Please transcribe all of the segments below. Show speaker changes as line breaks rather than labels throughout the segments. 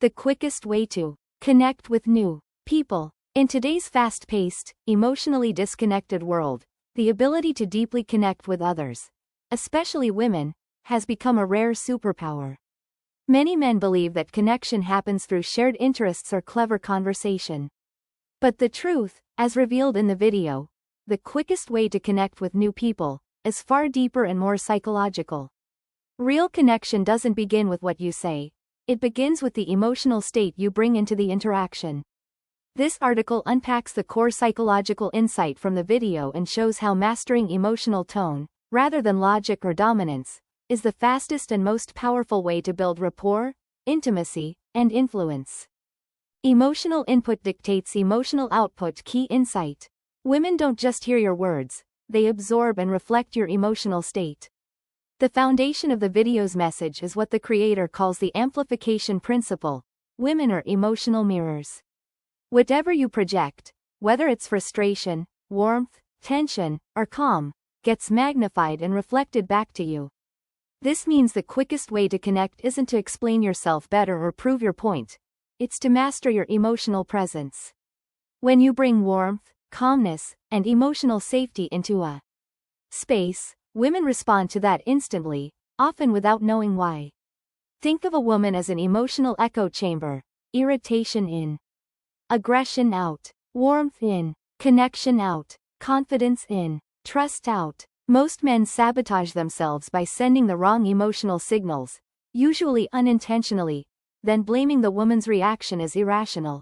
The quickest way to connect with new people. In today's fast-paced, emotionally disconnected world, the ability to deeply connect with others, especially women, has become a rare superpower. Many men believe that connection happens through shared interests or clever conversation. But the truth, as revealed in the video, the quickest way to connect with new people, is far deeper and more psychological. Real connection doesn't begin with what you say, it begins with the emotional state you bring into the interaction. This article unpacks the core psychological insight from the video and shows how mastering emotional tone, rather than logic or dominance, is the fastest and most powerful way to build rapport, intimacy, and influence. Emotional input dictates emotional output. Key insight. Women don't just hear your words, they absorb and reflect your emotional state. The foundation of the video's message is what the creator calls the amplification principle. Women are emotional mirrors. Whatever you project, whether it's frustration, warmth, tension, or calm, gets magnified and reflected back to you. This means the quickest way to connect isn't to explain yourself better or prove your point. It's to master your emotional presence. When you bring warmth, calmness, and emotional safety into a space, women respond to that instantly, often without knowing why. Think of a woman as an emotional echo chamber, irritation in, aggression out, warmth in, connection out, confidence in, trust out. Most men sabotage themselves by sending the wrong emotional signals, usually unintentionally, then blaming the woman's reaction as irrational.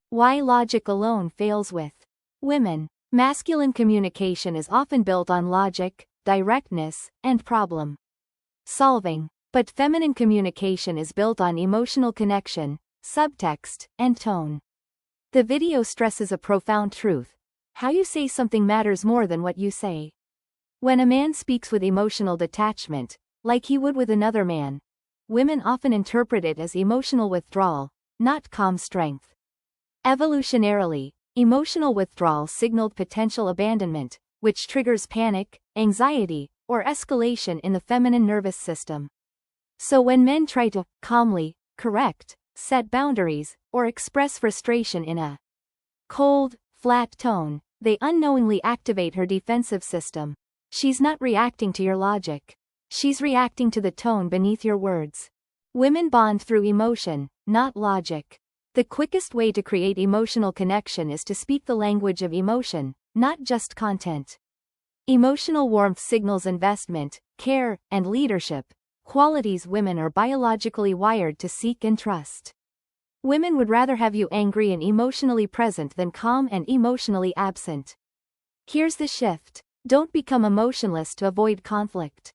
Why logic alone fails with women. Masculine communication is often built on logic, directness, and problem solving, but feminine communication is built on emotional connection, subtext, and tone. The video stresses a profound truth. How you say something matters more than what you say. When a man speaks with emotional detachment, like he would with another man, women often interpret it as emotional withdrawal, not calm strength. Evolutionarily, emotional withdrawal signaled potential abandonment, which triggers panic, anxiety, or escalation in the feminine nervous system. So when men try to calmly correct, set boundaries, or express frustration in a cold, flat tone, they unknowingly activate her defensive system. She's not reacting to your logic. She's reacting to the tone beneath your words. Women bond through emotion, not logic. The quickest way to create emotional connection is to speak the language of emotion, not just content. Emotional warmth signals investment, care, and leadership, qualities women are biologically wired to seek and trust. Women would rather have you angry and emotionally present than calm and emotionally absent. Here's the shift. Don't become emotionless to avoid conflict.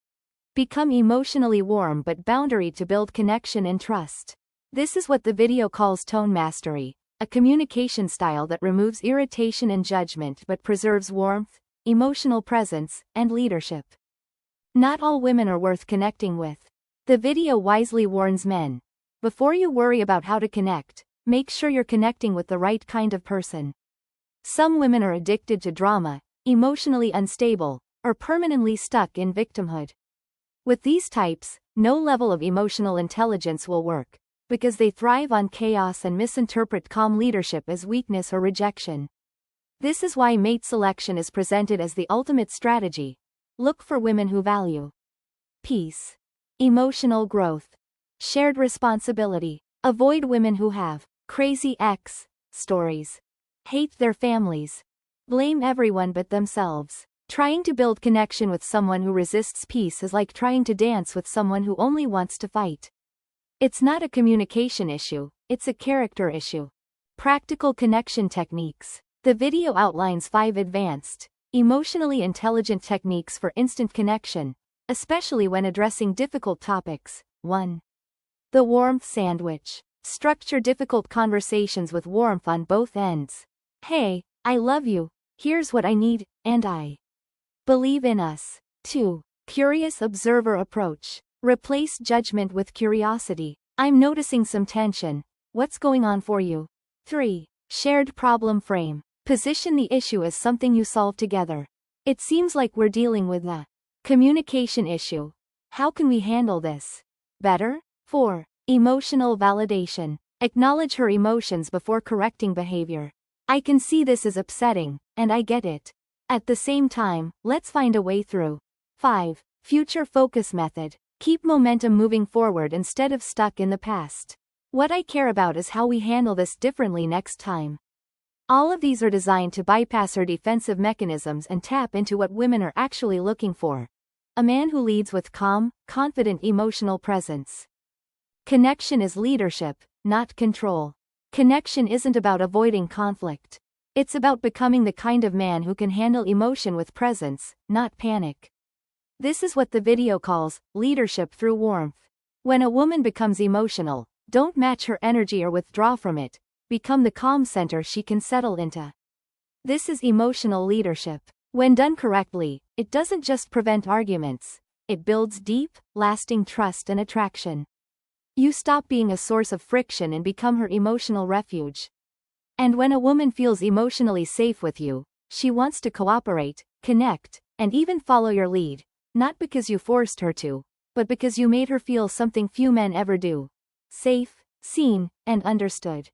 Become emotionally warm but boundaried to build connection and trust. This is what the video calls tone mastery, a communication style that removes irritation and judgment but preserves warmth, emotional presence, and leadership. Not all women are worth connecting with. The video wisely warns men. Before you worry about how to connect, make sure you're connecting with the right kind of person. Some women are addicted to drama, emotionally unstable, or permanently stuck in victimhood. With these types, no level of emotional intelligence will work, because they thrive on chaos and misinterpret calm leadership as weakness or rejection. This is why mate selection is presented as the ultimate strategy. Look for women who value peace, emotional growth, shared responsibility. Avoid women who have crazy ex stories, hate their families, blame everyone but themselves. Trying to build connection with someone who resists peace is like trying to dance with someone who only wants to fight. It's not a communication issue, it's a character issue. Practical connection techniques. The video outlines 5 advanced, emotionally intelligent techniques for instant connection, especially when addressing difficult topics. 1. The warmth sandwich. Structure difficult conversations with warmth on both ends. Hey, I love you, here's what I need, and I believe in us. 2. Curious observer approach. Replace judgment with curiosity. I'm noticing some tension. What's going on for you? 3. Shared problem frame. Position the issue as something you solve together. It seems like we're dealing with a communication issue. How can we handle this better? 4. Emotional validation. Acknowledge her emotions before correcting behavior. I can see this is upsetting, and I get it. At the same time, let's find a way through. 5. Future focus method. Keep momentum moving forward instead of stuck in the past. What I care about is how we handle this differently next time. All of these are designed to bypass our defensive mechanisms and tap into what women are actually looking for. A man who leads with calm, confident emotional presence. Connection is leadership, not control. Connection isn't about avoiding conflict. It's about becoming the kind of man who can handle emotion with presence, not panic. This is what the video calls leadership through warmth. When a woman becomes emotional, don't match her energy or withdraw from it. Become the calm center she can settle into. This is emotional leadership. When done correctly, it doesn't just prevent arguments. It builds deep, lasting trust and attraction. You stop being a source of friction and become her emotional refuge. And when a woman feels emotionally safe with you, she wants to cooperate, connect, and even follow your lead, not because you forced her to, but because you made her feel something few men ever do. Safe, seen, and understood.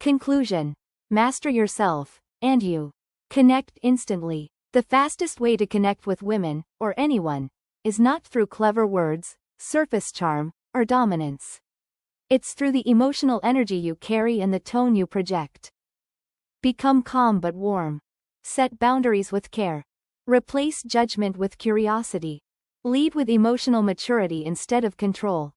Conclusion. Master yourself, and you connect instantly. The fastest way to connect with women, or anyone, is not through clever words, surface charm, or dominance. It's through the emotional energy you carry and the tone you project. Become calm but warm. Set boundaries with care. Replace judgment with curiosity. Lead with emotional maturity instead of control.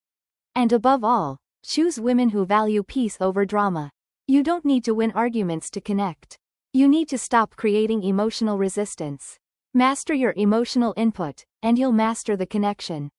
And above all, choose women who value peace over drama. You don't need to win arguments to connect. You need to stop creating emotional resistance. Master your emotional input, and you'll master the connection.